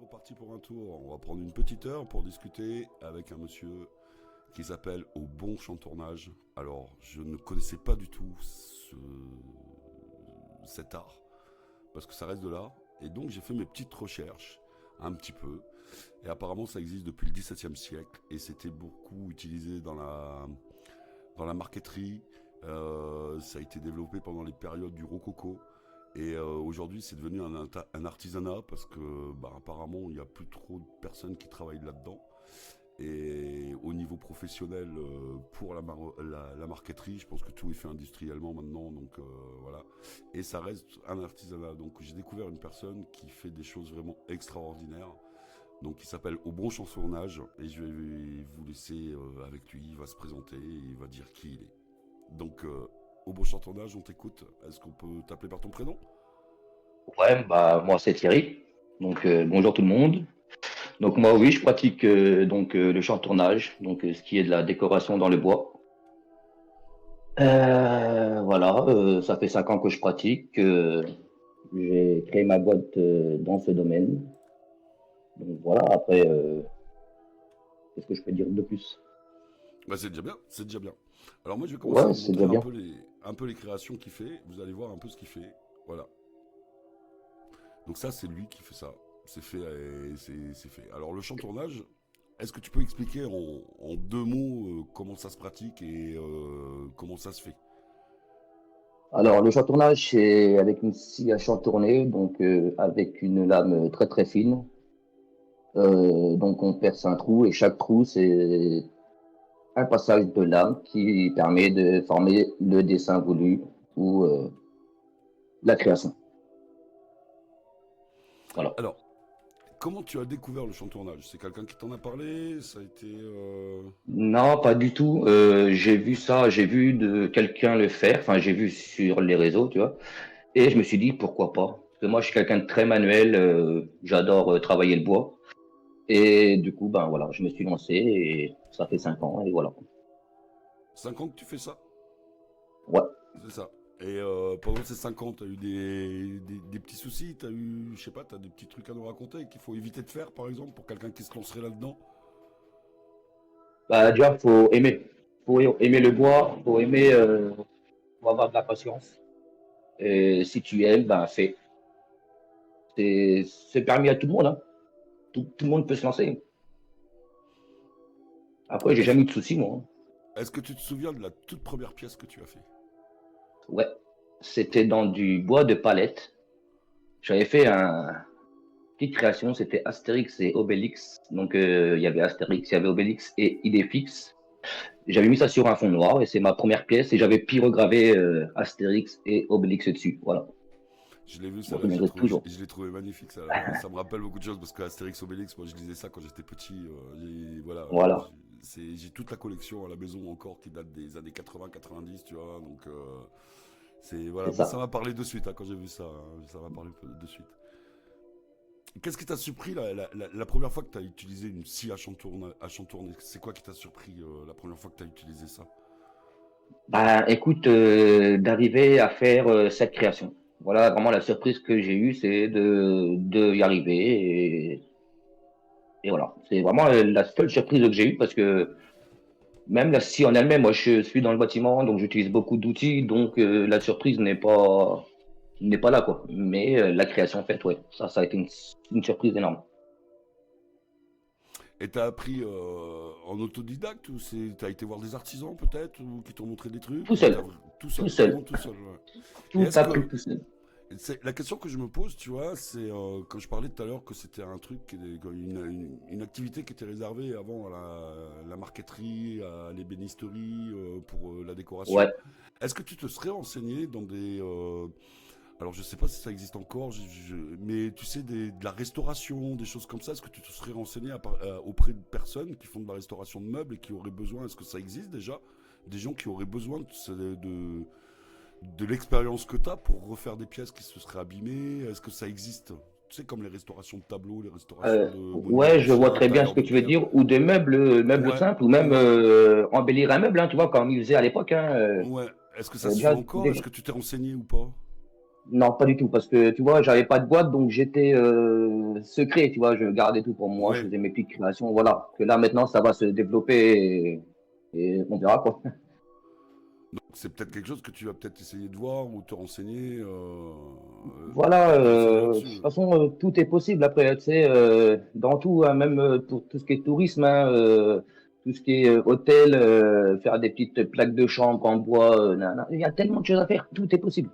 reparti pour un tour. On va prendre une petite heure pour discuter avec un monsieur qui s'appelle Au Bon Chantournage. Alors, je ne connaissais pas du tout cet art, parce que ça reste de l'art. Et donc, j'ai fait mes petites recherches, un petit peu. Et apparemment, ça existe depuis le XVIIe siècle. Et c'était beaucoup utilisé dans la marqueterie. Ça a été développé pendant les périodes du rococo. Et aujourd'hui, c'est devenu un artisanat parce que, apparemment, il n'y a plus trop de personnes qui travaillent là-dedans. Et au niveau professionnel, pour la marqueterie, je pense que tout est fait industriellement maintenant, donc voilà. Et ça reste un artisanat. Donc j'ai découvert une personne qui fait des choses vraiment extraordinaires. Donc il s'appelle Au Bon Chantournage et je vais vous laisser avec lui. Il va se présenter et il va dire qui il est. Donc Au Bon Chantournage, on t'écoute. Est-ce qu'on peut t'appeler par ton prénom? Ouais, moi c'est Thierry. Donc bonjour tout le monde. Donc moi oui, je pratique le chantournage, ce qui est de la décoration dans le bois. Voilà, ça fait 5 ans que je pratique. J'ai créé ma boîte dans ce domaine. Donc voilà, après, qu'est-ce que je peux dire de plus? Bah c'est déjà bien, c'est déjà bien. Alors moi je vais commencer à Ouais, vous c'est montrer déjà un bien. peu les créations qu'il fait. Vous allez voir un peu ce qu'il fait. Voilà. Donc ça, c'est lui qui fait ça. C'est fait, c'est fait. Alors le chantournage, est-ce que tu peux expliquer en deux mots comment ça se pratique et comment ça se fait? Alors le chantournage, c'est avec une scie à chantourner, avec une lame très très fine. Donc on perce un trou et chaque trou, c'est un passage de lame qui permet de former le dessin voulu ou la création. Voilà. Alors, comment tu as découvert le chantournage? C'est quelqu'un qui t'en a parlé? Ça a été... Non, pas du tout. J'ai vu ça, j'ai vu de quelqu'un le faire, enfin j'ai vu sur les réseaux, tu vois, et je me suis dit pourquoi pas. Parce que moi je suis quelqu'un de très manuel, j'adore travailler le bois, et du coup ben voilà, je me suis lancé et ça fait 5 ans et voilà. 5 ans que tu fais ça? Ouais. C'est ça. Et pendant ces 5 ans, t'as eu des petits soucis? T'as eu, je sais pas, t'as des petits trucs à nous raconter qu'il faut éviter de faire, par exemple, pour quelqu'un qui se lancerait là-dedans? Bah déjà faut aimer le bois, faut avoir de la patience. Et si tu aimes, ben fais. C'est permis à tout le monde, hein. Tout le monde peut se lancer. Après, j'ai Est-ce jamais eu de soucis, moi, hein. est-ce que tu te souviens de la toute première pièce que tu as fait? Ouais. C'était dans du bois de palette. J'avais fait une petite création, c'était Astérix et Obélix. Il y avait Astérix, il y avait Obélix et Idéfix. J'avais mis ça sur un fond noir et c'est ma première pièce et j'avais pyrogravé Astérix et Obélix dessus. Voilà. Je l'ai vu, Moi, celle-là, je me regrette toujours. je l'ai trouvé magnifique. Ça me rappelle beaucoup de choses parce que Astérix Obélix, moi je lisais ça quand j'étais petit. Voilà, Voilà. j'ai toute la collection à la maison encore qui date des années 80-90, tu vois. Donc, voilà, C'est moi ça ça. m'a parlé de suite hein, quand j'ai vu ça. Ça m'a parlé de suite. Qu'est-ce qui t'a surpris la première fois que tu as utilisé une scie à chantourner? C'est quoi qui t'a surpris la première fois que tu as utilisé ça? Ben, écoute, d'arriver à faire cette création. Voilà, vraiment la surprise que j'ai eue, c'est de y arriver. Et voilà, c'est vraiment la seule surprise que j'ai eue parce que même la scie en elle-même, moi je suis dans le bâtiment, donc j'utilise beaucoup d'outils, donc la surprise n'est pas là, quoi. Mais la création faite, ouais, ça a été une surprise énorme. Et t'as appris en autodidacte ou t'as été voir des artisans peut-être ou qui t'ont montré des trucs Tout ou seul, tout tout seul, vraiment seul, tout seul. Ouais. Et tout est-ce appris que tout seul. c'est la question que je me pose, tu vois, c'est quand je parlais tout à l'heure que c'était un truc, une activité qui était réservée avant à la marqueterie, à l'ébénisterie, pour la décoration. Ouais. Est-ce que tu te serais renseigné dans des alors je sais pas si ça existe encore, mais tu sais de la restauration, des choses comme ça. Est-ce que tu te serais renseigné auprès de personnes qui font de la restauration de meubles et qui auraient besoin, est-ce que ça existe déjà, des gens qui auraient besoin de l'expérience que tu as pour refaire des pièces qui se seraient abîmées? Est-ce que ça existe? Tu sais, comme les restaurations de tableaux, les restaurations de monuments Ouais, je vois anciens, très bien ce tailleurs que de tu veux pierre. dire, ou des meubles Ouais, simples, ou même ouais, embellir un meuble, hein, tu vois, comme ils faisaient à l'époque, hein. ouais. Est-ce que ça se fait Déjà, encore? Est-ce que tu t'es renseigné ou pas? Non, pas du tout, parce que tu vois, j'avais pas de boîte, donc j'étais secret, tu vois, je gardais tout pour moi, je Ouais. faisais mes petites créations, voilà. Que là maintenant, ça va se développer et on verra quoi. Donc c'est peut-être quelque chose que tu vas peut-être essayer de voir ou te renseigner, Voilà, te renseigner de toute là-dessus. façon, tout est possible après, tu sais, dans tout, hein, même pour tout ce qui est tourisme, hein, tout ce qui est hôtel, faire des petites plaques de chambre en bois, nanana. Il y a tellement de choses à faire, tout est possible.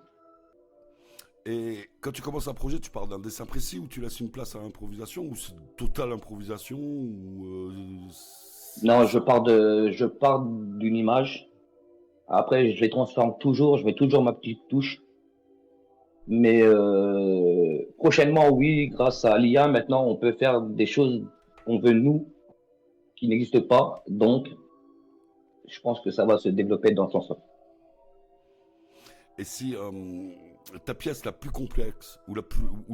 Et quand tu commences un projet, tu pars d'un dessin précis ou tu laisses une place à l'improvisation ou c'est totale improvisation ou Non, je pars d'une image. Après, je les transforme toujours, je mets toujours ma petite touche. Mais prochainement, oui, grâce à l'IA, maintenant, on peut faire des choses qu'on veut nous, qui n'existent pas. Donc, je pense que ça va se développer dans ce sens-là. et si ta pièce la plus complexe ou la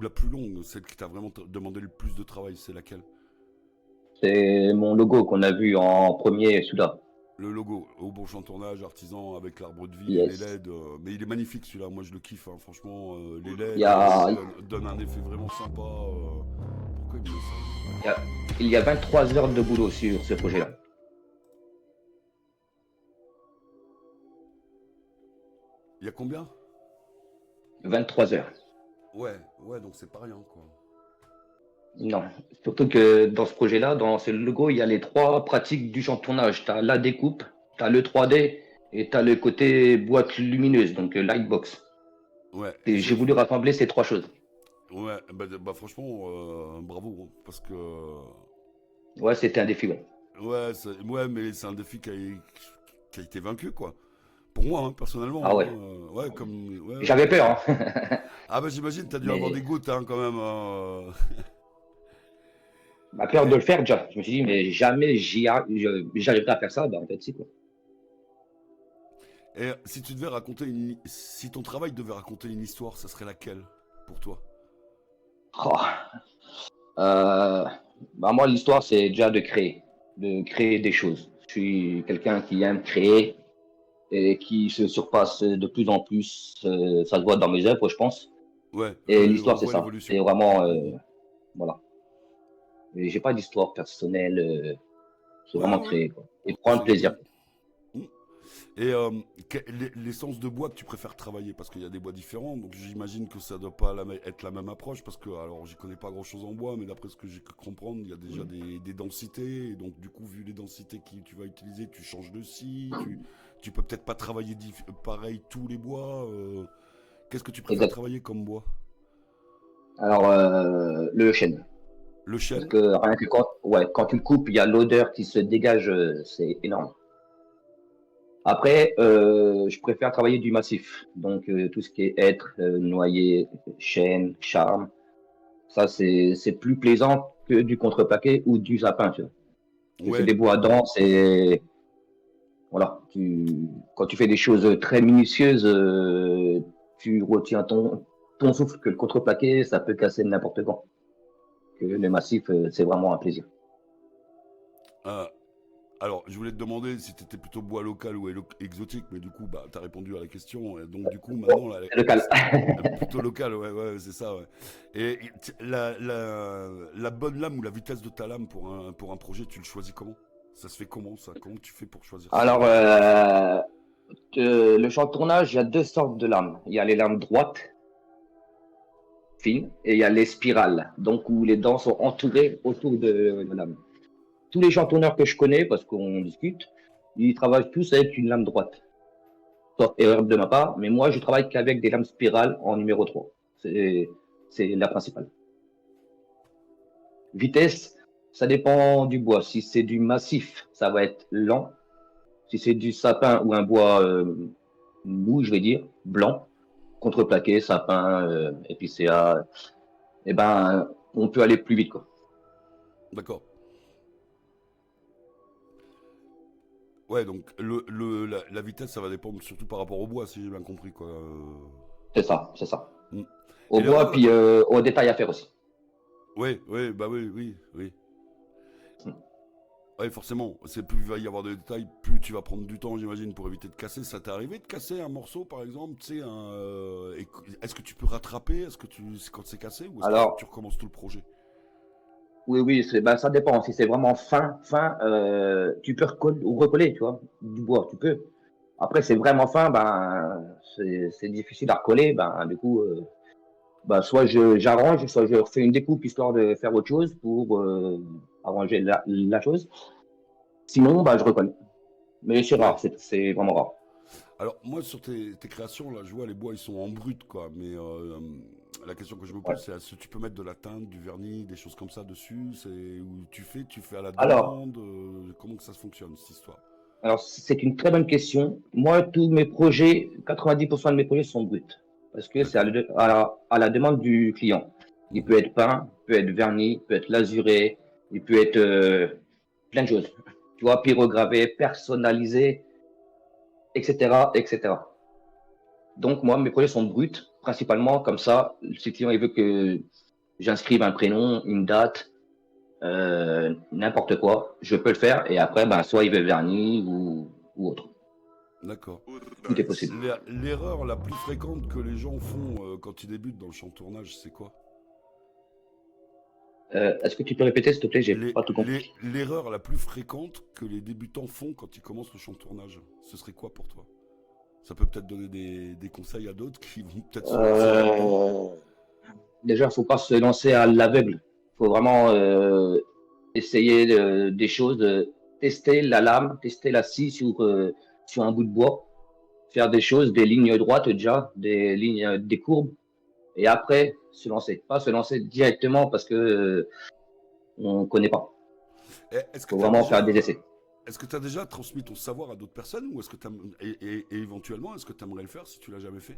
plus longue, celle qui t'a vraiment demandé le plus de travail, c'est laquelle? C'est mon logo qu'on a vu en premier, celui-là. Le logo, au Bourgeon Tournage, artisan avec l'arbre de vie et les Yes. LED. Mais il est magnifique celui-là, moi je le kiffe, hein, franchement. Les Il y LED a, donnent un effet vraiment sympa. Pourquoi il me met ça? il y a, il y a 23 heures de boulot sur ce projet-là. Il y a combien? 23 heures. Ouais, ouais, donc c'est pas rien quoi. Non. Surtout que dans ce projet-là, dans ce logo, il y a les trois pratiques du champ de tournage. Tu as la découpe, tu as le 3D et tu as le côté boîte lumineuse, donc lightbox. Ouais, Et j'ai voulu rassembler ces trois choses. ouais, bah, franchement, bravo, hein, parce que Ouais, c'était un défi. Ouais, ouais, ouais, mais c'est un défi qui a été vaincu quoi. Pour moi, hein, ah personnellement, ouais. hein, ouais, comme ouais, ouais. J'avais peur, hein. Ah bah j'imagine, t'as dû avoir des Mais gouttes hein, quand même. ma peur de Et, le faire, déjà. Je me suis dit, mais jamais j'arriverai à faire ça. Ben, en fait, si, quoi. et si tu devais raconter si ton travail devait raconter une histoire, ça serait laquelle pour toi? Oh. Euh, bah, moi, l'histoire, c'est déjà de créer des choses. Je suis quelqu'un qui aime créer et qui se surpasse de plus en plus. Ça se voit dans mes œuvres, je pense. Ouais, Et on l'histoire, c'est voit ça. C'est l'évolution. vraiment, Mm. voilà. Et j'ai pas d'histoire personnelle. C'est Ouais, vraiment ouais, créer, quoi. Et prendre c'est plaisir. mm. Et l'essence de bois que tu préfères travailler, parce qu'il y a des bois différents, donc j'imagine que ça doit pas être la même approche, parce que, alors j'y connais pas grand chose en bois, mais d'après ce que j'ai pu comprendre, il y a déjà des densités, et donc du coup, vu les densités que tu vas utiliser, tu changes de scie, tu peux peut-être pas travailler pareil tous les bois. Qu'est-ce que tu préfères Exact. travailler comme bois? Alors, le chêne. Le Parce chêne? que rien que quand tu le coupes, il y a l'odeur qui se dégage, c'est énorme. Après, je préfère travailler du massif. Donc, tout ce qui est hêtre, noyer, chêne, charme, ça, c'est plus plaisant que du contreplaqué ou du sapin, tu vois. Parce que c'est Ouais, des bois denses et voilà. Quand tu fais des choses très minutieuses, tu retiens ton souffle que le contreplaqué, ça peut casser n'importe quand. Que le massif, c'est vraiment un plaisir. euh, alors, je voulais te demander si tu étais plutôt bois local ou exotique, mais du coup, bah, tu as répondu à la question. Et donc, du coup, maintenant, Bon, là, c'est local. plutôt local, ouais, ouais, c'est ça, ouais. Et la bonne lame ou la vitesse de ta lame pour un projet, tu le choisis comment? Ça se fait comment, ça? Comment tu fais pour choisir ça? Alors, le champ de tournage, il y a deux sortes de lames. Il y a les lames droites, fines, et il y a les spirales, donc où les dents sont entourées autour de la lame. Tous les chantonneurs que je connais, parce qu'on discute, ils travaillent tous avec une lame droite. Sauf erreur de ma part, mais moi, je travaille qu'avec des lames spirales en numéro 3. C'est la principale. Vitesse, ça dépend du bois. Si c'est du massif, ça va être lent. Si c'est du sapin ou un bois mou, je vais dire, blanc, contreplaqué, sapin, épicéa, eh ben, on peut aller plus vite, quoi. D'accord. Ouais, donc la vitesse, ça va dépendre surtout par rapport au bois, si j'ai bien compris, quoi. C'est ça, c'est ça. Mm. Au Et bois, l'erreur, puis au détail à faire aussi. ouais, ouais, bah oui, oui, oui. Ouais, forcément, c'est plus il va y avoir de détails, plus tu vas prendre du temps, j'imagine, pour éviter de casser. Ça t'est arrivé de casser un morceau, par exemple, tu sais, est-ce que tu peux rattraper, quand c'est cassé, ou est-ce qu'il faut que tu Alors, recommences tout le projet? oui, oui, ben, ça dépend. Si c'est vraiment fin, tu peux recoller, tu vois, du bois, tu peux. Après, c'est vraiment fin, ben, c'est difficile à recoller, ben, du coup, ben, soit j'arrange, soit je refais une découpe histoire de faire autre chose pour arranger la chose. Sinon, ben, je recolle. Mais c'est Ouais. rare, c'est vraiment rare. Alors, moi, sur tes créations, là, je vois les bois, ils sont en brut, quoi. Mais la question que je me Ouais. pose, c'est est-ce que tu peux mettre de la teinte, du vernis, des choses comme ça dessus? C'est où tu fais à la Alors, demande? Comment que ça se fonctionne, cette histoire? alors, c'est une très bonne question. Moi, tous mes projets, 90% de mes projets sont bruts. Parce que c'est D'accord. à la demande du client. Il Mhm. peut être peint, peut être verni, peut être lasuré, il peut être plein de choses. Tu vois, pyrogravé, personnalisé, etc., etc. Donc, moi, mes projets sont bruts, principalement comme ça. Si le client il veut que j'inscrive un prénom, une date, n'importe quoi, je peux le faire. Et après, ben, soit il veut verni ou autre. D'accord. Tout est possible. L'erreur la plus fréquente que les gens font quand ils débutent dans le champ de tournage, c'est quoi? Est-ce que tu peux répéter, s'il te plaît? J'ai pas tout compris. L'erreur la plus fréquente que les débutants font quand ils commencent le champ de tournage, ce serait quoi pour toi? Ça peut peut-être donner des conseils à d'autres qui vont peut-être se lancer là-dedans. Euh, Déjà, il faut pas se lancer à l'aveugle. Il faut vraiment essayer des choses, tester la lame, tester la scie sur un bout de bois, faire des choses, des lignes droites déjà, des lignes, des courbes, et après se lancer. Pas se lancer directement parce que on connaît pas. Est-ce Il que faut tu as vraiment faire déjà, des essais. est-ce que tu déjà transmis ton savoir à d'autres personnes ou est-ce que et éventuellement, est-ce que tu aimerais le faire si tu l'as jamais fait?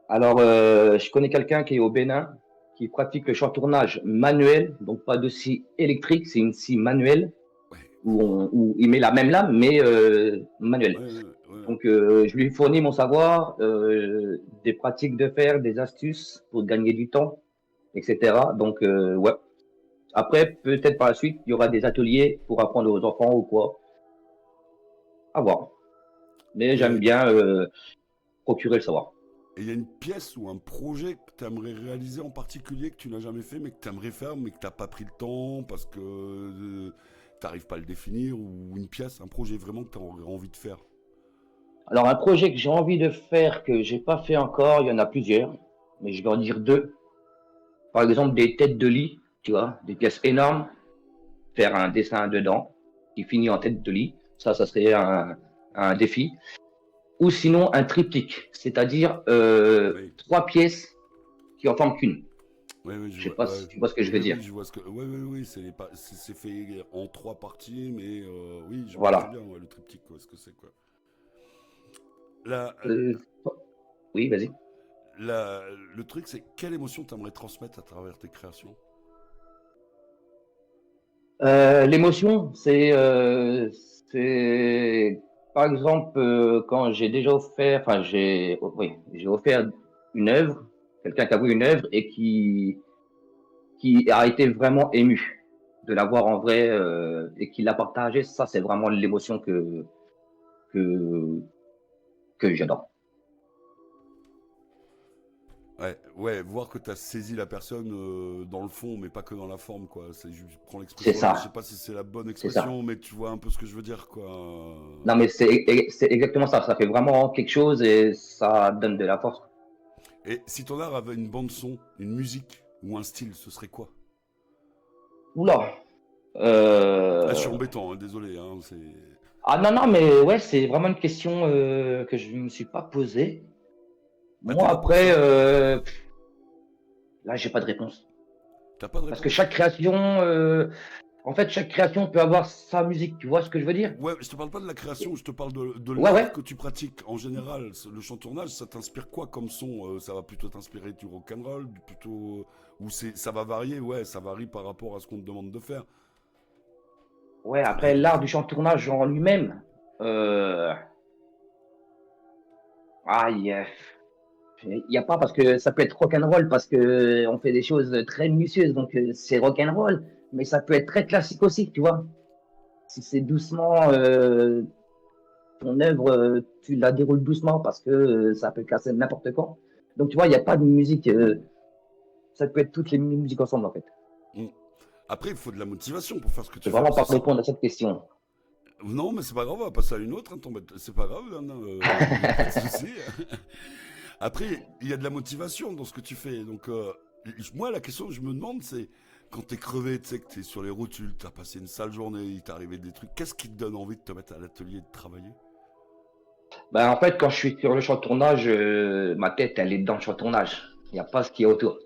Alors, je connais quelqu'un qui est au Bénin, qui pratique le chantournage manuel, donc pas de scie électrique, c'est une scie manuelle Ouais, où il met la même lame, mais manuelle. ouais. Donc, je lui fournis mon savoir, des pratiques de faire, des astuces pour gagner du temps, etc. Donc, ouais. Après, peut-être par la suite, il y aura des ateliers pour apprendre aux enfants ou quoi. À voir. Mais Et j'aime bien procurer le savoir. il y a une pièce ou un projet que tu aimerais réaliser en particulier que tu n'as jamais fait mais que tu aimerais faire mais que tu n'as pas pris le temps parce que tu n'arrives pas à le définir ou une pièce, un projet vraiment que tu aurais envie de faire. Alors, un projet que j'ai envie de faire, que j'ai pas fait encore, il y en a plusieurs, mais je vais en dire deux. Par exemple, des têtes de lit, tu vois, des pièces énormes, faire un dessin dedans, qui finit en tête de lit. Ça serait un défi. Ou sinon, un triptyque, c'est-à-dire Oui, trois pièces qui en forment qu'une. oui, je Je sais vois. pas Ouais. si tu vois ce que je veux Oui, dire. oui, je vois ce que. Oui, c'est fait en trois parties, mais oui, je vois très Voilà. bien ouais, le triptyque, quoi, ce que c'est, quoi. La, Euh, oui, vas-y. la, le truc, c'est quelle émotion t'aimerais transmettre à travers tes créations? L'émotion, c'est par exemple quand j'ai déjà offert, enfin oui, j'ai offert une œuvre, quelqu'un qui a vu une œuvre et qui a été vraiment ému de la voir en vrai et qui l'a partagé. Ça, c'est vraiment l'émotion que que j'adore. Ouais, voir que t'as saisi la personne dans le fond, mais pas que dans la forme, quoi. Je prends C'est l'expression là, je sais ça, pas si c'est la bonne c'est ça. expression, mais tu vois un peu ce que je veux dire, quoi. Non, mais c'est exactement ça. Ça fait vraiment quelque chose et ça donne de la force. Et si ton art avait une bande son, une musique ou un style, ce serait quoi? Oula. Ah, je suis Euh, embêtant, hein, désolé, hein, c'est. Ah non, non, mais ouais, c'est vraiment une question que je ne me suis pas posée. Bah t'es Moi, là pour après, ça. là, j'ai pas de réponse. T'as pas de Parce que réponse? chaque création, en fait, chaque création peut avoir sa musique. Tu vois ce que je veux dire? Ouais, je te parle pas de la création, je te parle de Ouais, l'art ouais. que tu pratiques. En général, le chant tournage, ça t'inspire quoi comme son? Ça va plutôt t'inspirer du rock'n'roll, plutôt. Ou ça va varier, ouais, ça varie par rapport à ce qu'on te demande de faire. Ouais, après, Et- l'art du chant tournage en lui-même, euh, ah, il y a pas parce que ça peut être rock'n'roll parce que on fait des choses très minutieuses, donc c'est rock'n'roll, mais ça peut être très classique aussi, tu vois. si c'est doucement, ton œuvre, tu la déroules doucement parce que ça peut casser n'importe quand. Donc, tu vois, il n'y a pas de musique. Ça peut être toutes les musiques ensemble, en fait. Mm. Après, il faut de la motivation pour faire ce que Je tu ne peux fais vraiment pas aussi. répondre à cette question. Non, mais c'est pas grave, on va passer à une autre. Hein, c'est pas grave, il n'y a pas de souci. Après, il y a de la motivation dans ce que tu fais. Donc, moi, la question que je me demande, c'est quand t'es crevé, tu sais, que t'es sur les rotules, t'as passé une sale journée, il t'est arrivé des trucs, qu'est-ce qui te donne envie de te mettre à l'atelier et de travailler? Ben, en fait, quand je suis sur le champ de tournage, ma tête, elle est dans le champ de tournage. Il n'y a pas ce qu'il y a autour.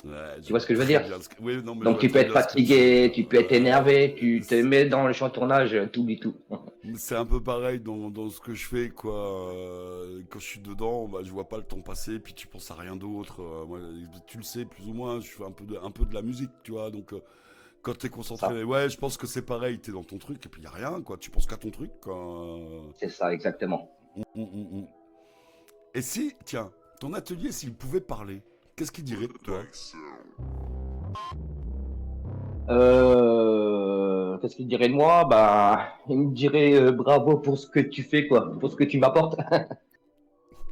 Ouais, Tu je vois vois ce que je veux très dire? bien ce que... Oui, non, mais je Donc, vois tu peux très être bien ce que tu veux fatigué, dire. tu peux être énervé, tu te mets dans le champ de tournage, tout du tout. C'est un peu pareil dans ce que je fais, quoi. Quand je suis dedans, bah, je vois pas le temps passer, puis tu penses à rien d'autre. Moi, tu le sais, plus ou moins, je fais un peu de la musique, tu vois. Donc, quand t'es Ça, concentré, ouais, je pense que c'est pareil, t'es dans ton truc, et puis y a rien, quoi. Tu penses qu'à ton truc, quoi. c'est ça, exactement. Mm. Et si, tiens, ton atelier, s'il pouvait parler, qu'est-ce qu'il dirait de toi? Qu'est-ce qu'il dirait de moi? Bah, il me dirait bravo pour ce que tu fais, quoi, pour ce que tu m'apportes.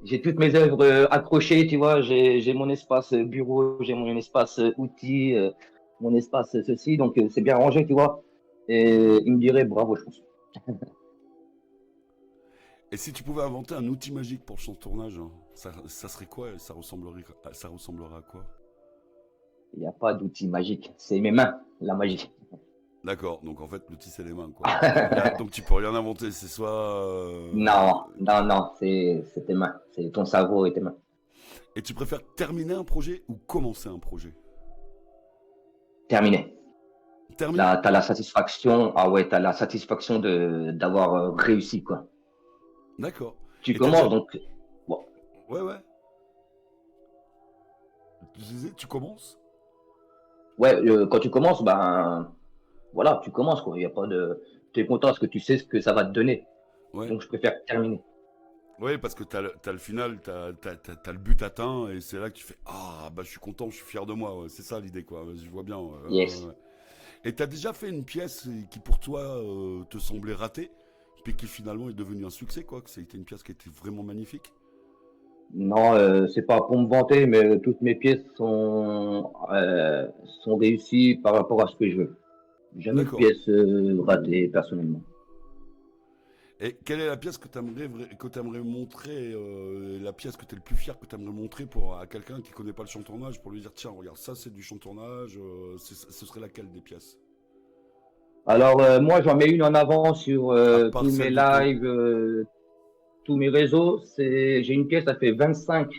J'ai toutes mes œuvres accrochées, tu vois. J'ai mon espace bureau, j'ai mon espace outils, mon espace ceci. Donc, c'est bien rangé, tu vois. Et il me dirait bravo, je pense. Et si tu pouvais inventer un outil magique pour son tournage, hein, ça serait quoi? Ça ressemblerait à quoi? Il n'y a pas d'outil magique. C'est mes mains, la magie. D'accord, donc en fait, l'outil c'est les mains, quoi. Donc tu peux rien inventer, c'est soit. Non, non, non, c'est tes mains. C'est ton cerveau et tes mains. Et tu préfères terminer un projet ou commencer un projet? Terminé. Terminer? Là, t'as la satisfaction. Ah ouais, t'as la satisfaction de d'avoir réussi, quoi. D'accord. Tu Et t'as déjà. commences, donc, bon. Ouais, ouais. Tu disais, tu commences? Ouais, quand tu commences, ben, voilà, tu commences, quoi. Il y a pas de. Tu es content parce que tu sais ce que ça va te donner. Ouais. Donc, je préfère terminer. Ouais, parce que t'as le final, t'as le but atteint, et c'est là que tu fais ah bah je suis content, je suis fier de moi. Ouais. C'est ça l'idée, quoi. Je vois bien. Yes. Ouais. Et t'as déjà fait une pièce qui pour toi te semblait ratée, puis qui finalement est devenue un succès, quoi. Que c'était une pièce qui était vraiment magnifique. Non, c'est pas pour me vanter, mais toutes mes pièces sont réussies par rapport à ce que je veux. Jamais de D'accord. pièce ratée, personnellement. Et quelle est la pièce que t'aimerais montrer, la pièce que t'es le plus fier que t'aimerais montrer à quelqu'un qui connaît pas le chantournage pour lui dire tiens regarde ça c'est du chantournage, ce serait laquelle des pièces? Alors, moi, j'en mets une en avant sur À part tous mes celle de ton. lives, tous mes réseaux. J'ai une pièce, ça fait 25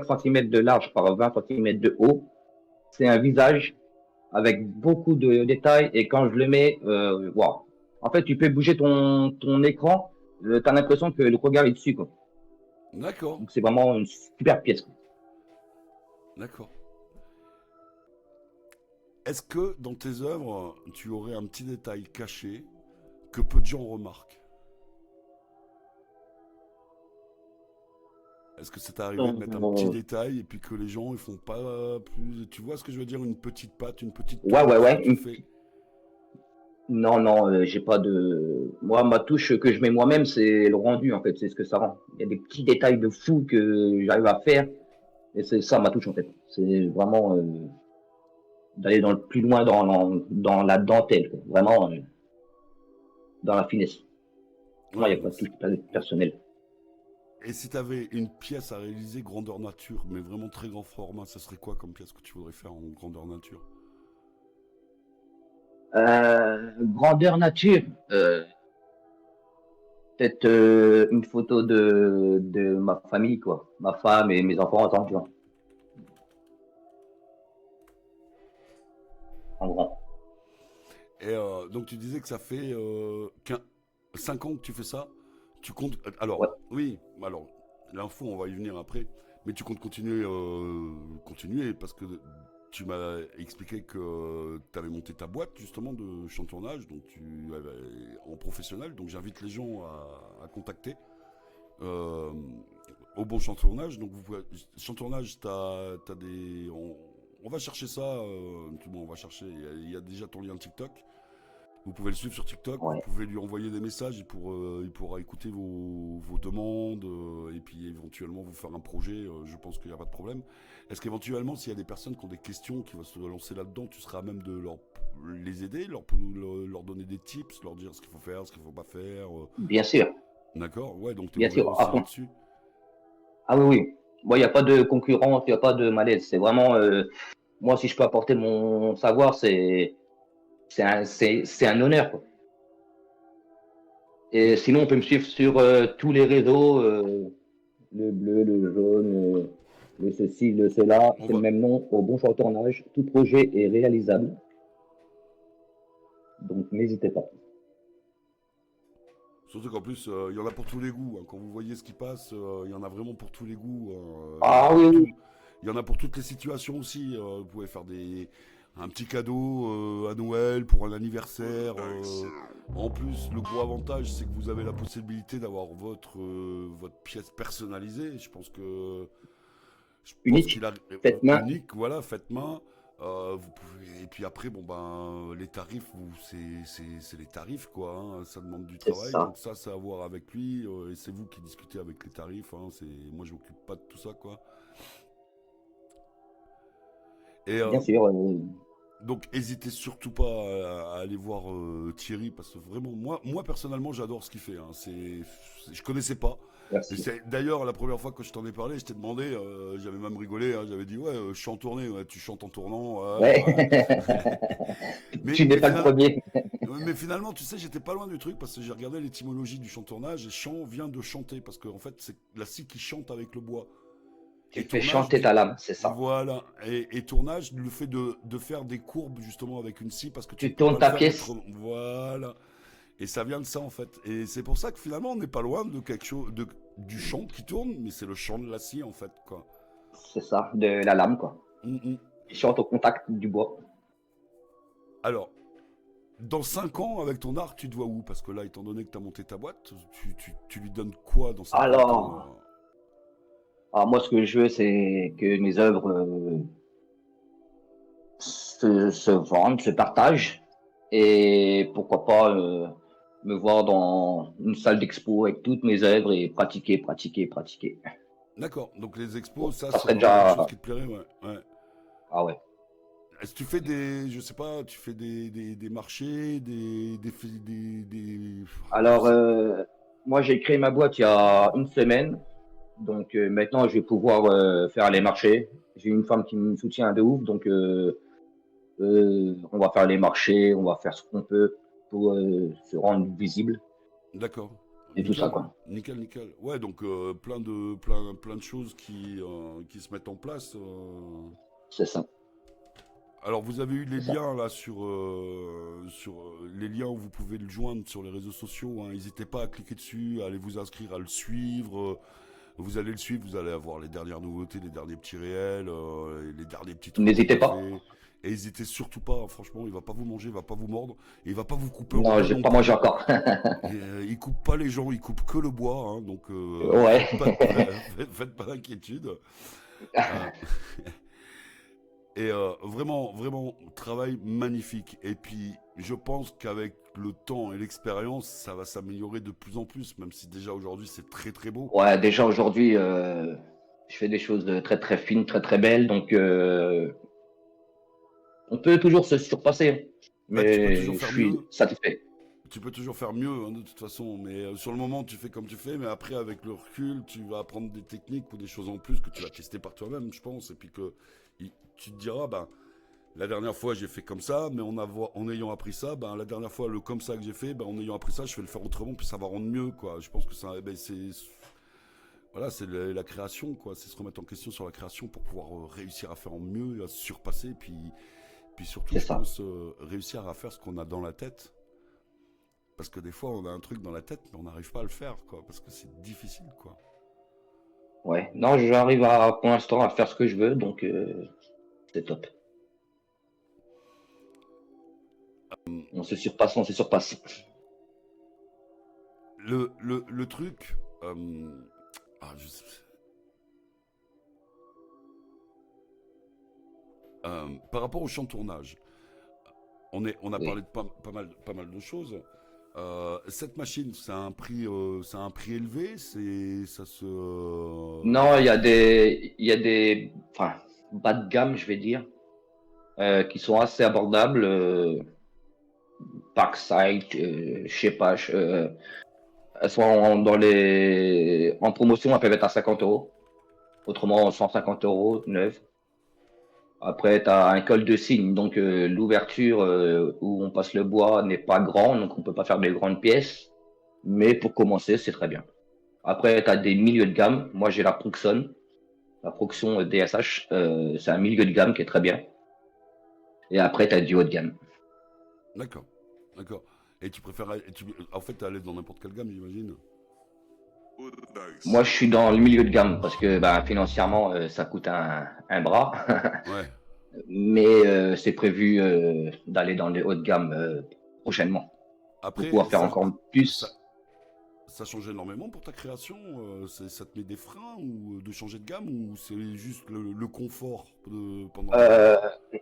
centimètres de large par 20 centimètres de haut. C'est un visage avec beaucoup de détails et quand je le mets, wow. En fait, tu peux bouger ton écran, tu as l'impression que le regard est dessus, quoi. D'accord, Donc, c'est vraiment une super pièce, quoi. d'accord. Est-ce que dans tes œuvres tu aurais un petit détail caché que peu de gens remarquent? Est-ce que ça t'est arrivé de mettre un petit Euh, détail et puis que les gens ils font pas plus. Tu vois ce que je veux dire? Une petite patte, une petite ouais, touche ouais, dessus que ouais. tu fais. Non, non, j'ai pas de. Moi, ma touche que je mets moi-même, c'est le rendu, en fait. C'est ce que ça rend. Il y a des petits détails de fou que j'arrive à faire. Et c'est ça ma touche, en fait. C'est vraiment d'aller dans le plus loin dans la dentelle, quoi. Vraiment dans la finesse. Moi, il Ouais, n'y a pas donc de touche personnelle. et si t'avais une pièce à réaliser grandeur nature, mais vraiment très grand format, ça serait quoi comme pièce que tu voudrais faire en grandeur nature? Grandeur nature. Peut-être une photo de ma famille, quoi. Ma femme et mes enfants, attends, tu vois, en grand. Et donc tu disais que ça fait 5 ans que tu fais ça. Tu comptes. Alors, Ouais. oui, alors, l'info, on va y venir après. Mais tu comptes continuer parce que tu m'as expliqué que tu avais monté ta boîte justement de chantournage, donc en professionnel. Donc j'invite les gens à contacter euh, au bon chantournage. Donc chantournage, t'as on va chercher ça. On va chercher. Il y a déjà ton lien TikTok. Vous pouvez le suivre sur TikTok, vous Ouais. pouvez lui envoyer des messages, il pourra écouter vos demandes et puis éventuellement vous faire un projet, je pense qu'il n'y a pas de problème. Est-ce qu'éventuellement, s'il y a des personnes qui ont des questions, qui vont se lancer là-dedans, tu seras à même de les aider, leur donner des tips, leur dire ce qu'il faut faire, ce qu'il ne faut pas faire Bien sûr, D'accord, ouais, donc tu es bien ouvert sûr. aussi là-dessus. Ah oui, oui. Moi, il n'y a pas de concurrence, il n'y a pas de malaise. C'est vraiment, moi, si je peux apporter mon savoir, c'est un honneur, quoi. Et sinon, on peut me suivre sur tous les réseaux, le bleu, le jaune, le ceci, le cela. On C'est le va, même nom, au bon tournage. Tout projet est réalisable. Donc, n'hésitez pas. Surtout qu'en plus, il y en a pour tous les goûts, hein. Quand vous voyez ce qui passe, il y en a vraiment pour tous les goûts, hein. Il y en a Ah pour oui, oui, tout. Il y en a pour toutes les situations aussi. Vous pouvez faire un petit cadeau à Noël pour un anniversaire. En plus, le gros avantage, c'est que vous avez la possibilité d'avoir votre pièce personnalisée. Je pense unique. qu'il a Faites main, unique, voilà, faites main. Vous pouvez, et puis après, bon ben, les tarifs, c'est les tarifs quoi, hein. Ça demande du c'est travail, ça. donc ça, c'est à voir avec lui. Et c'est vous qui discutez avec les tarifs. Hein. Moi, je m'occupe pas de tout ça quoi. Et Bien sûr. donc, hésitez surtout pas à aller voir Thierry parce que vraiment, moi personnellement, j'adore ce qu'il fait. Hein. Je connaissais pas. Et Merci. c'est d'ailleurs la première fois que je t'en ai parlé, je t'ai demandé, j'avais même rigolé, hein, j'avais dit ouais, chant en tournée, ouais, tu chantes en tournant, ouais, Ouais. ouais. mais, Tu n'es mais, pas le final- premier. mais finalement, tu sais, j'étais pas loin du truc parce que j'ai regardé l'étymologie du chantonnage et chant vient de chanter parce qu'en fait, c'est la scie qui chante avec le bois. Tu Et fais tournage, chanter ta lame, c'est ça. voilà. Et tournage, le fait de faire des courbes justement avec une scie parce que tu ne Tu peux tournes pas le ta faire pièce. autrement. Voilà. Et ça vient de ça en fait. Et c'est pour ça que finalement, on n'est pas loin de quelque chose, du chant qui tourne, mais c'est le chant de la scie en fait, quoi. C'est ça, de la lame, quoi. Mm, mm. Tu chantes au contact du bois. Alors, dans 5 ans, avec ton art, tu te vois où? Parce que là, étant donné que tu as monté ta boîte, tu lui donnes quoi dans 5 ans Alors, moi, ce que je veux, c'est que mes œuvres se vendent, se partagent. Et pourquoi pas me voir dans une salle d'expo avec toutes mes œuvres et pratiquer, pratiquer, pratiquer. D'accord, donc les expos, Bon, ça, ça c'est serait vraiment quelque chose déjà. qui te plairait, ouais. Ouais. Ah ouais. Est-ce que tu fais je sais pas, tu fais des marchés, je Alors, sais. moi, j'ai créé ma boîte il y a une semaine. Donc maintenant, je vais pouvoir faire les marchés. J'ai une femme qui me soutient de ouf. Donc, on va faire les marchés, on va faire ce qu'on peut pour se rendre visible D'accord. et tout ça, Nickel, quoi. nickel, nickel. Ouais, donc plein de choses qui se mettent en place. C'est ça, Alors, vous avez eu les c'est ça. liens là sur les liens où vous pouvez le joindre sur les réseaux sociaux. Hein. N'hésitez pas à cliquer dessus, à aller vous inscrire, à le suivre. Vous allez le suivre, vous allez avoir les dernières nouveautés, les derniers petits réels, les derniers petits trucs qu'il N'hésitez a pas. fait. Et n'hésitez surtout pas, hein, franchement, il va pas vous manger, il va pas vous mordre, et il va pas vous couper en Non, deux j'ai non pas mangé plus. encore. Et, il coupe pas les gens, il coupe que le bois, hein, donc Ouais. faites pas d'inquiétude. Euh, et vraiment, vraiment, travail magnifique. Et puis, je pense qu'avec le temps et l'expérience, ça va s'améliorer de plus en plus, même si déjà aujourd'hui c'est très très beau. Ouais, déjà aujourd'hui, je fais des choses de très très fines, très très belles. Donc, on peut toujours se surpasser. Bah, tu peux toujours Mais je faire suis mieux. satisfait. Tu peux toujours faire mieux, hein, de toute façon. Mais sur le moment, tu fais comme tu fais. Mais après, avec le recul, tu vas apprendre des techniques ou des choses en plus que tu vas tester par toi-même, je pense. Et puis que tu te diras, bah, la dernière fois, j'ai fait comme ça. Mais en ayant appris ça, bah, la dernière fois, le comme ça que j'ai fait, bah, en ayant appris ça, je vais le faire autrement. Puis ça va rendre mieux, quoi. Je pense que ça, ben, voilà, c'est la création, quoi. C'est se remettre en question sur la création pour pouvoir réussir à faire en mieux, à se surpasser. Puis surtout, C'est je ça. pense, réussir à faire ce qu'on a dans la tête. Parce que des fois, on a un truc dans la tête, mais on n'arrive pas à le faire, quoi. Parce que c'est difficile, quoi. Ouais. Non, j'arrive à, pour l'instant, à faire ce que je veux. Donc, c'est top. On se surpasse, on se surpasse. Le truc. Ah, par rapport au champ de tournage, On a Oui. parlé de pas mal de choses. Cette machine, c'est un prix élevé, ça se. Non, il y a des, enfin, bas de gamme, je vais dire, qui sont assez abordables. Parkside, je sais pas, elles sont en promotion, elles peuvent être à 50 euros. Autrement, 150 euros, neuf. Après, tu as un col de cygne, donc l'ouverture où on passe le bois n'est pas grande, donc on peut pas faire des grandes pièces. Mais pour commencer, c'est très bien. Après, tu as des milieux de gamme. Moi, j'ai la Proxon, la Proxon DSH. C'est un milieu de gamme qui est très bien. Et après, tu as du haut de gamme. D'accord, d'accord. Et tu préfères, en fait, t'es à l'aise dans n'importe quelle gamme, j'imagine. Moi, je suis dans le milieu de gamme parce que bah, financièrement, ça coûte un bras. Ouais. Mais c'est prévu d'aller dans le haut de gamme prochainement pour Après, pouvoir faire encore ça, plus. ça change énormément pour ta création. Ça te met des freins ou de changer de gamme ou c'est juste le confort pendant la création. Euh,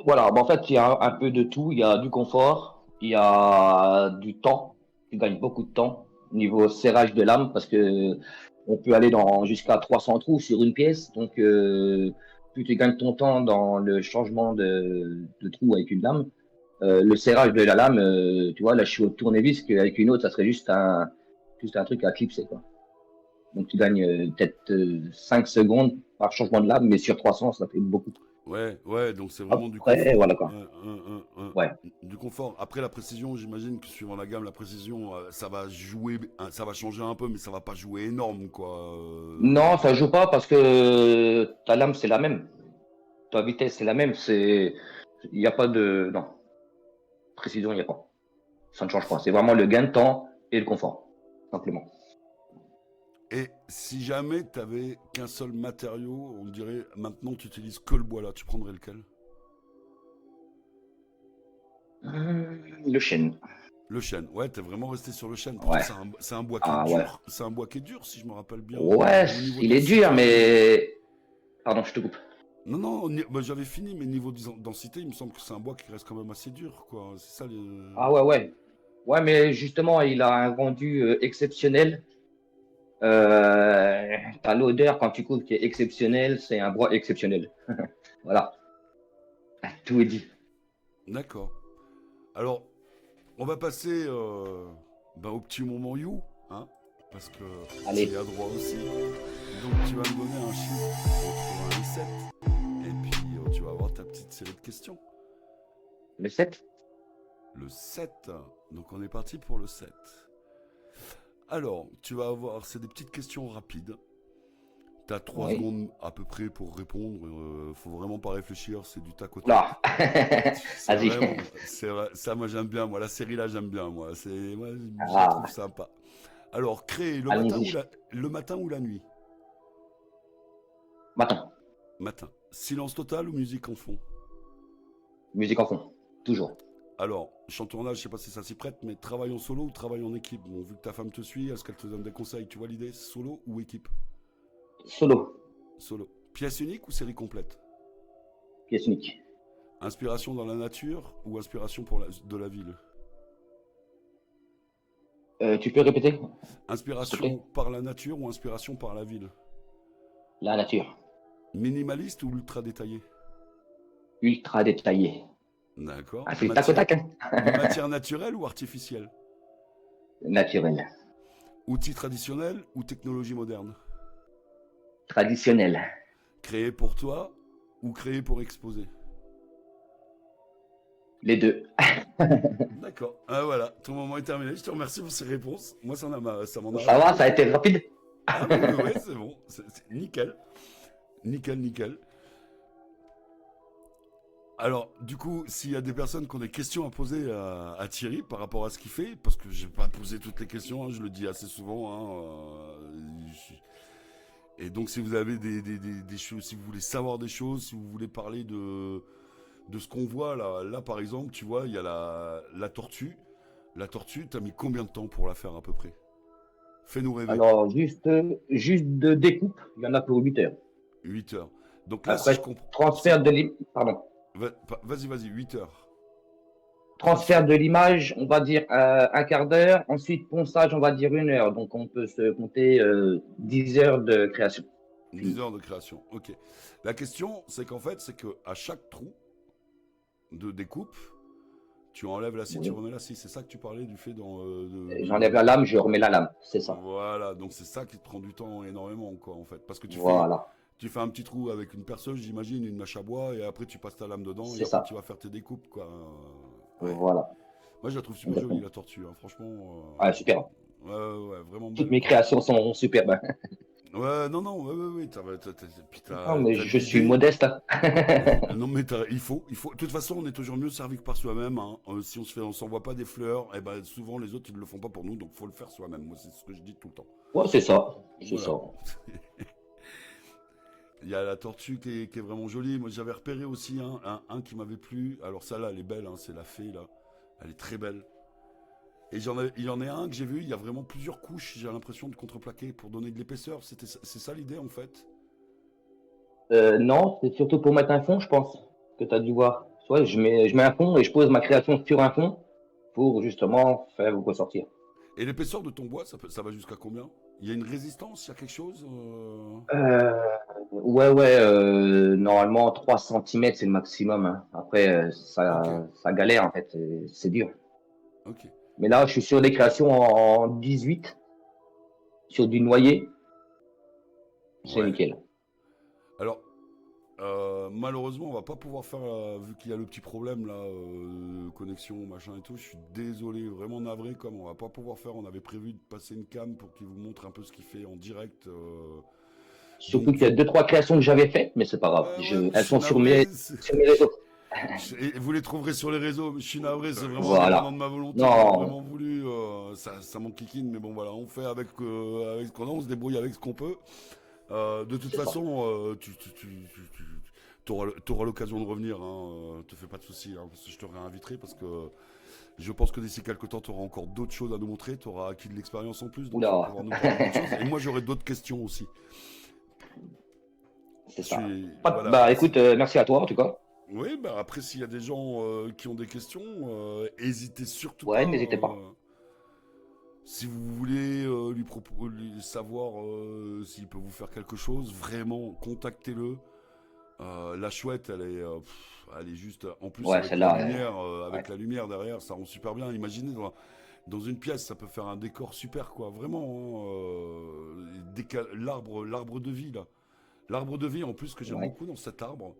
voilà, bah, en fait, il y a un peu de tout. Il y a du confort, il y a du temps. Tu gagnes beaucoup de temps niveau serrage de lame parce que on peut aller dans jusqu'à 300 trous sur une pièce. Donc, plus tu gagnes ton temps dans le changement de trous avec une lame, le serrage de la lame, tu vois, là, je suis au tournevis qu'avec une autre, ça serait juste un truc à clipser, quoi. Donc, tu gagnes peut-être 5 secondes par changement de lame, mais sur 300, ça fait beaucoup. Ouais, ouais, donc c'est vraiment du Après, confort. voilà quoi. Ouais. Du confort. Après la précision, j'imagine que suivant la gamme, la précision, ça va jouer, ça va changer un peu, mais ça va pas jouer énorme, quoi. Non, ça joue pas parce que ta lame, c'est la même. Ta vitesse, c'est la même. Il n'y a pas de, non, précision, il n'y a pas. Ça ne change pas. C'est vraiment le gain de temps et le confort, simplement. Et si jamais t'avais qu'un seul matériau, on dirait maintenant tu utilises que le bois là, tu prendrais lequel? Le chêne. Le chêne. Ouais, t'es vraiment resté sur le chêne. Pourtant, Ouais. c'est un bois qui est Ah ouais. dur. C'est un bois qui est dur, si je me rappelle bien, Ouais, au niveau il est dur, densité. mais. Pardon, je te coupe. Non, non, bah, j'avais fini, mais niveau densité, il me semble que c'est un bois qui reste quand même assez dur, quoi. C'est ça les. Ah ouais, ouais. Ouais, mais justement, il a un rendu exceptionnel. T'as l'odeur quand tu coupes qui est exceptionnelle. C'est un bois exceptionnel. Voilà. Tout est dit. D'accord. Alors, on va passer bah, au petit moment You, hein, parce que tu y Allez, as droit aussi. Donc, tu vas me donner un chiffre entre 1 et 7, et puis tu vas avoir ta petite série de questions. le 7. Le 7. Donc, on est parti pour le 7. Alors, tu vas avoir, c'est des petites questions rapides. T'as 3 Oui. secondes à peu près pour répondre. Faut vraiment pas réfléchir, c'est du tac au tac. Là. C'est Vas-y. vraiment, ça moi j'aime bien. Moi la série là j'aime bien. Moi je la trouve Ah, sympa. Alors créer allons-y. le matin ou la nuit? Maintenant, Matin. Silence total ou musique en fond? musique en fond. Toujours. Alors chantournage, je sais pas si ça s'y prête, mais travail en solo ou travail en équipe? Bon, vu que ta femme te suit, est-ce qu'elle te donne des conseils? Tu vois l'idée? Solo ou équipe? Solo. Solo. Pièce unique ou série complète? Pièce unique. Inspiration dans la nature ou inspiration de la ville? Tu peux répéter, s'il te Inspiration plaît? par la nature ou inspiration par la ville? La nature. Minimaliste ou ultra détaillé? Ultra détaillé. D'accord. Ah, c'est tac au tac, hein. Matière naturelle ou artificielle? Naturel. Outils traditionnels ou technologie moderne? Traditionnel. Créé pour toi ou créé pour exposer? Les deux. D'accord. Ah voilà, ton moment est terminé. Je te remercie pour ces réponses. Moi, ça m'en a Ça va, ça a rapporté. été rapide? Ah oui, oui, oui, c'est bon. C'est nickel. Nickel, nickel. Alors, du coup, s'il y a des personnes qui ont des questions à poser à Thierry par rapport à ce qu'il fait, parce que je vais pas poser toutes les questions, hein, je le dis assez souvent, hein, et donc si vous avez des choses, si vous voulez savoir des choses, si vous voulez parler de ce qu'on voit là par exemple, tu vois, il y a la tortue. La tortue, t'as mis combien de temps pour la faire à peu près? Fais-nous rêver. Alors, juste de découpe, il y en a pour 8 heures. 8 heures. Donc là, si je Après, comprends... transfert de l'île. Pardon. Vas-y, 8 heures. Transfert de l'image, on va dire un quart d'heure. Ensuite, ponçage, on va dire 1 heure. Donc, on peut se compter 10 heures de création. 10 heures de création, ok. La question, c'est qu'en fait, c'est que à chaque trou de découpe, tu enlèves la scie, tu Oui. remets la scie. C'est ça que tu parlais du fait J'enlève la lame, je remets la lame. C'est ça. Voilà, donc c'est ça qui te prend du temps énormément, quoi, en fait. Parce que Voilà. tu fais un petit trou avec une perceuse, j'imagine, une mèche à bois, et après tu passes ta lame dedans, et C'est après tu ça. vas faire tes découpes, quoi. Ouais. Voilà. Moi, je la trouve super jolie, Exactement. la tortue, hein, franchement. Ah, super. Ouais, vraiment Toutes belle, mes quoi. créations sont superbes. Ouais, non, ouais, puis Non, mais t'as de je suis l'idée. modeste, hein. Non, mais il faut. De toute façon, on est toujours mieux servi que par soi-même, hein. Si on s'envoie pas des fleurs, eh ben, souvent les autres, ils le font pas pour nous, donc faut le faire soi-même. Moi, c'est ce que je dis tout le temps. Ouais, c'est ça. C'est ça. Voilà. Il y a la tortue qui est vraiment jolie. Moi, j'avais repéré aussi un qui m'avait plu. Alors, ça là, elle est belle, hein, c'est la fée, là. Elle est très belle. Et il y en a un que j'ai vu, il y a vraiment plusieurs couches, j'ai l'impression, de contreplaqué pour donner de l'épaisseur. C'est ça l'idée, en fait. Non, c'est surtout pour mettre un fond, je pense, que tu as dû voir. Soit je mets un fond et je pose ma création sur un fond pour justement faire ressortir. Et l'épaisseur de ton bois, ça va jusqu'à combien? Il y a une résistance, il y a quelque chose Euh, ouais, normalement 3 centimètres c'est le maximum, hein. Après, Ok, ça galère en fait, c'est dur. ok. Mais là, je suis sur des créations en 18, sur du noyer, c'est Ouais. nickel. Alors, malheureusement, on va pas pouvoir faire, vu qu'il y a le petit problème là, connexion, machin et tout. Je suis désolé, vraiment navré, comme on va pas pouvoir faire. On avait prévu de passer une cam pour qu'il vous montre un peu ce qu'il fait en direct. Surtout qu'il y Donc, a deux, trois créations que j'avais faites, mais c'est pas grave. ouais, mais je Elles suis sont navré. sur mes réseaux. Et vous les trouverez sur les réseaux. Mais je suis navré, c'est vraiment indépendant Voilà. de ma volonté. J'aurais Non, vraiment voulu, ça m'enquiquine, mais bon voilà, on fait avec ce qu'on a, on se débrouille avec ce qu'on peut. De toute c'est ça. façon, t'auras l'occasion de revenir, hein, te fais pas de soucis, hein, parce que je te réinviterai parce que je pense que d'ici quelques temps, tu auras encore d'autres choses à nous montrer, tu auras acquis de l'expérience en plus, donc tu vas Oula. pouvoir nous parler d'autres choses. Et moi, j'aurai d'autres questions aussi. C'est Je ça. voilà. Bah écoute, merci à toi en tout cas. Oui, bah après, s'il y a des gens qui ont des questions, hésitez surtout Ouais, pas. n'hésitez pas. Si vous voulez savoir s'il peut vous faire quelque chose, vraiment, contactez-le. La chouette, elle est juste. En plus, Ouais, celle-là, ouais. avec la lumière derrière, ça rend super bien. Imaginez dans une pièce, ça peut faire un décor super, quoi. Vraiment, hein, l'arbre de vie là. L'arbre de vie, en plus, que j'aime Ouais. beaucoup dans cet arbre,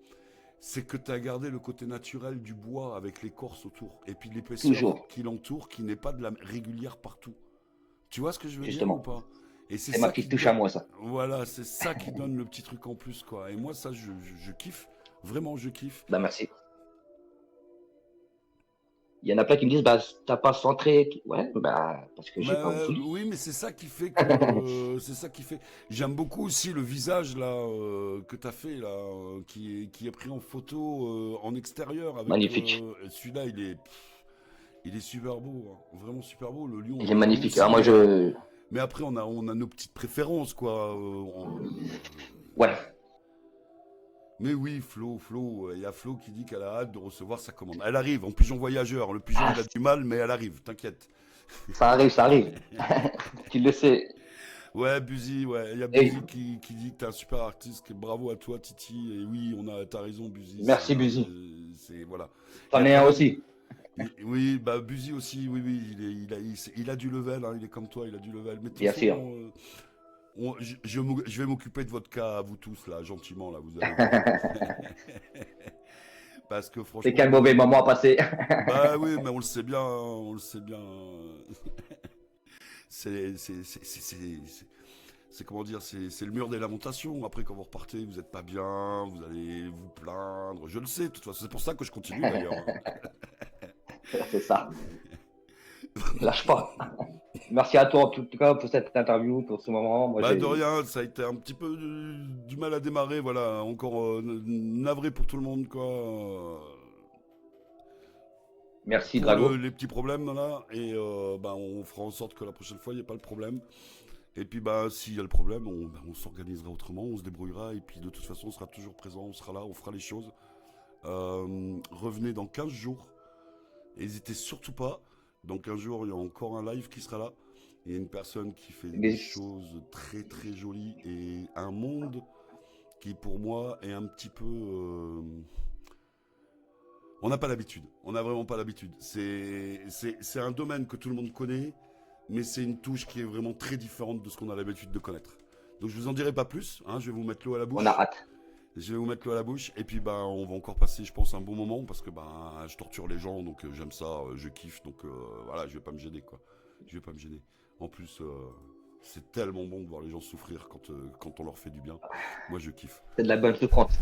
c'est que tu as gardé le côté naturel du bois avec l'écorce autour, et puis l'épaisseur Toujours, qui l'entoure, qui n'est pas de la régulière partout. Tu vois ce que je veux dire ou justement. pas? Et c'est C'est ma ça qui petite te touche à donne, moi, ça. voilà, c'est ça qui donne le petit truc en plus, quoi. Et moi, ça, je kiffe. Vraiment, je kiffe. Bah merci. Il y en a plein qui me disent, bah t'as pas centré. Ouais, bah parce que Mais j'ai pas voulu. oui, mais c'est ça qui fait que, c'est ça qui fait. J'aime beaucoup aussi le visage là que t'as fait là, qui est pris en photo en extérieur avec Magnifique. celui-là, il est super beau, hein. Vraiment super beau. Le lion, Il il est est beau magnifique. Alors aussi. moi je. Mais après, on a nos petites préférences, quoi. Ouais, Mais oui, Flo, il y a Flo qui dit qu'elle a hâte de recevoir sa commande. Elle arrive, en pigeon voyageur. Le pigeon, ah, il a du mal, mais elle arrive, t'inquiète. ça arrive, ça arrive. Tu le sais. Ouais, Buzy, ouais. Il y a Et Buzy qui dit que t'es un super artiste. Bravo à toi, Titi. Et oui, t'as raison, Buzy. merci Buzy. Voilà. Il y T'en a es quand un même. aussi. Oui, bah Buzy aussi, oui, il a du level, hein, il est comme toi, il a du level. Mais de toute Bien façon, sûr. je vais m'occuper de votre cas à vous tous, là, gentiment, là, vous allez voir. Parce que C'est franchement, quel mauvais moment à passer. bah oui, mais on le sait bien, hein, on le sait bien. C'est comment dire, c'est le mur des lamentations. Après, quand vous repartez, vous n'êtes pas bien, vous allez vous plaindre. Je le sais, de toute façon, c'est pour ça que je continue d'ailleurs, hein. C'est ça. Lâche pas. Merci à toi en tout cas pour cette interview, pour ce moment. Moi Bah de j'ai. rien, ça a été un petit peu du mal à démarrer, voilà. Encore navré pour tout le monde, quoi. Merci Pour Drago. les petits problèmes là, et bah, on fera en sorte que la prochaine fois il n'y ait pas le problème. Et puis bah s'il y a le problème, on s'organisera autrement, on se débrouillera, et puis de toute façon on sera toujours présent, on sera là, on fera les choses. Revenez dans 15 jours, N'hésitez surtout pas. Donc un jour, il y a encore un live qui sera là. Il y a une personne qui fait des Mais choses très très jolies et un monde qui pour moi est un petit peu... On n'a pas l'habitude, on n'a vraiment pas l'habitude. C'est un domaine que tout le monde connaît, mais c'est une touche qui est vraiment très différente de ce qu'on a l'habitude de connaître. Donc je vous en dirai pas plus, hein, je vais vous mettre l'eau à la on a bouche. hâte. Je vais vous mettre l'eau à la bouche et puis ben on va encore passer, je pense, un bon moment parce que ben je torture les gens, donc j'aime ça, je kiffe, donc voilà, je vais pas me gêner quoi. Je vais pas me gêner. En plus, c'est tellement bon de voir les gens souffrir quand on leur fait du bien. Moi, je kiffe. C'est de la bonne souffrance.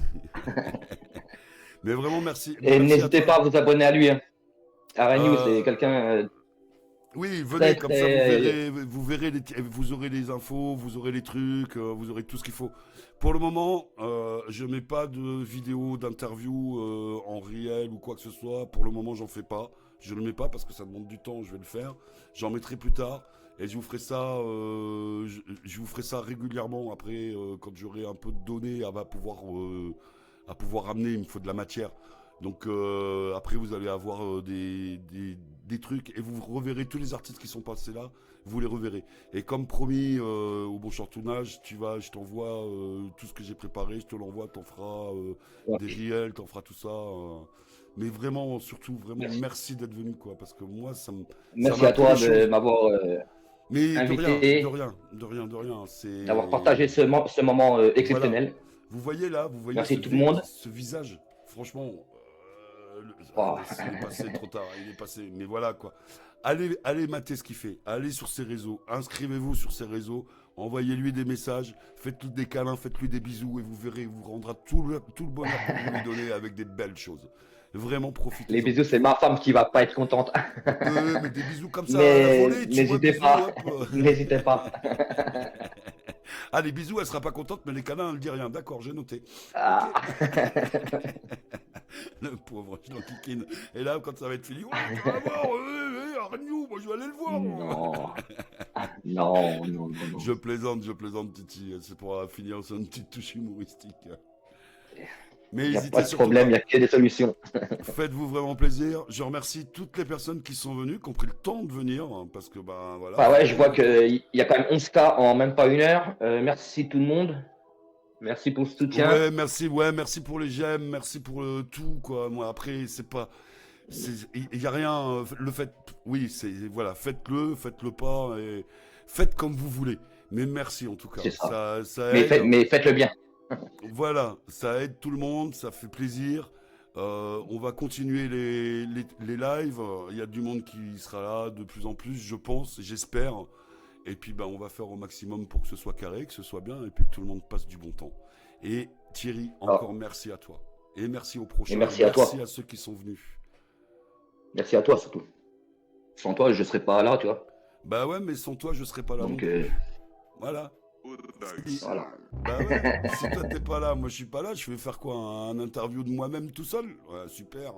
Mais vraiment, merci, Et merci à n'hésitez toi. pas à vous abonner à lui. Hein. Aranew, c'est Euh, quelqu'un oui, très, venez, comme ça très. vous verrez, vous aurez les infos, vous aurez les trucs, vous aurez tout ce qu'il faut. Pour le moment, je mets pas de vidéo d'interview en réel ou quoi que ce soit. Pour le moment, j'en fais pas. Je le mets pas parce que ça demande du temps. Je vais le faire. J'en mettrai plus tard et je vous ferai ça. Je vous ferai ça régulièrement. Après, quand j'aurai un peu de données à pouvoir amener, il me faut de la matière. Donc après, vous allez avoir des trucs et vous reverrez tous les artistes qui sont passés là, vous les reverrez. Et comme promis au Bon Chartournage, je t'envoie tout ce que j'ai préparé, je te l'envoie, t'en feras des réels, t'en feras tout ça. Mais vraiment, surtout, vraiment, Merci. merci d'être venu, quoi, parce que moi, ça Merci m'a à appris des toi de choses. m'avoir Mais de rien, de invité, rien, de rien, de rien. d'avoir partagé C'est ce moment voilà. exceptionnel. Vous voyez là, vous voyez Merci tout le monde. ce visage. Franchement, Oh. il est passé trop tard, il est passé. Mais voilà quoi. Allez mater ce qu'il fait. Allez sur ses réseaux. Inscrivez-vous sur ses réseaux. Envoyez-lui des messages. Faites-lui des câlins, faites-lui des bisous et vous verrez, il vous rendra tout le bonheur que vous lui donnez avec des belles choses. Vraiment Les profitez-en. bisous, c'est ma femme qui va pas être contente. Mais des bisous comme ça à la Mais volée, tu vois, n'hésitez bisous, pas. hop. N'hésitez pas. Ah, les bisous, elle sera pas contente, mais les câlins, elle dit rien. D'accord, j'ai noté. Ok. Ah. Le pauvre, je l'enquiquine. Et là, quand ça va être fini, ouais, tu vas voir, Aragnou, moi je vais aller le voir. Non. Non, non, non, non. Je plaisante, Titi. C'est pour finir sur une petite touche humoristique. Mais Il n'y a pas n'hésitez de surtout problème, il pas. y a que des solutions. Faites-vous vraiment plaisir. Je remercie toutes les personnes qui sont venues, qui ont pris le temps de venir, hein, parce que, ben voilà, Bah faut ouais, je prendre vois le temps. qu'il y a quand même 11 cas en même pas une heure. Merci tout le monde. Merci pour le soutien. Ouais, merci pour les j'aime, merci pour tout, quoi. Moi, après, c'est pas. Il y a rien. Le fait. Oui, c'est. Voilà, faites-le pas, et faites comme vous voulez. Mais merci en tout cas. C'est ça. Ça aide. Mais faites-le bien. Voilà, ça aide tout le monde, ça fait plaisir. On va continuer les lives. Il y a du monde qui sera là de plus en plus, je pense, j'espère. Et puis ben, on va faire au maximum pour que ce soit carré, que ce soit bien, et puis que tout le monde passe du bon temps. Et Thierry, Ah, encore merci à toi. Et merci aux et prochains, et merci à merci toi. à ceux qui sont venus. Merci à toi surtout. Sans toi, je serais pas là, tu vois. Bah ouais, mais sans toi, je serais pas là non Donc plus. Voilà. Si- voilà. Bah ouais, si toi t'es pas là, moi je suis pas là, je vais faire quoi? Un interview de moi-même tout seul? Ouais, super.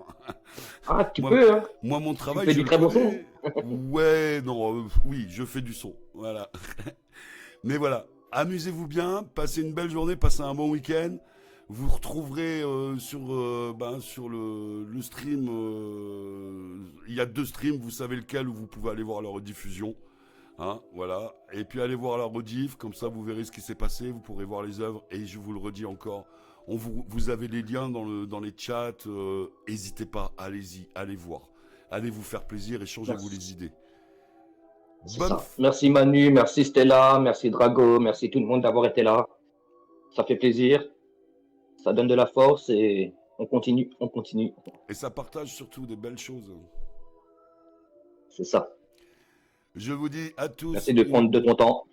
Ah, tu Moi, peux, hein. moi, mon Tu travail, fais je du le très bon son. connais. Ouais, non, oui, je fais du son. Voilà. Mais voilà, amusez-vous bien, passez une belle journée, passez un bon week-end. Vous retrouverez sur le stream. Il y a 2 streams, vous savez lequel, où vous pouvez aller voir la rediffusion. Hein, voilà. Et puis allez voir la rediff, comme ça vous verrez ce qui s'est passé, vous pourrez voir les œuvres. Et je vous le redis encore, vous avez les liens dans les chats. N'hésitez pas, allez-y, allez voir. Allez vous faire plaisir, échangez-vous Merci. les idées. C'est Bonne, ça. Merci Manu, merci Stella, merci Drago, merci tout le monde d'avoir été là. Ça fait plaisir, ça donne de la force et on continue, on continue. et ça partage surtout des belles choses. C'est ça. Je vous dis à tous Merci de prendre de ton temps.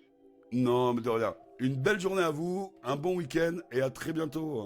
non, mais de rien. Une belle journée à vous, un bon week-end et à très bientôt.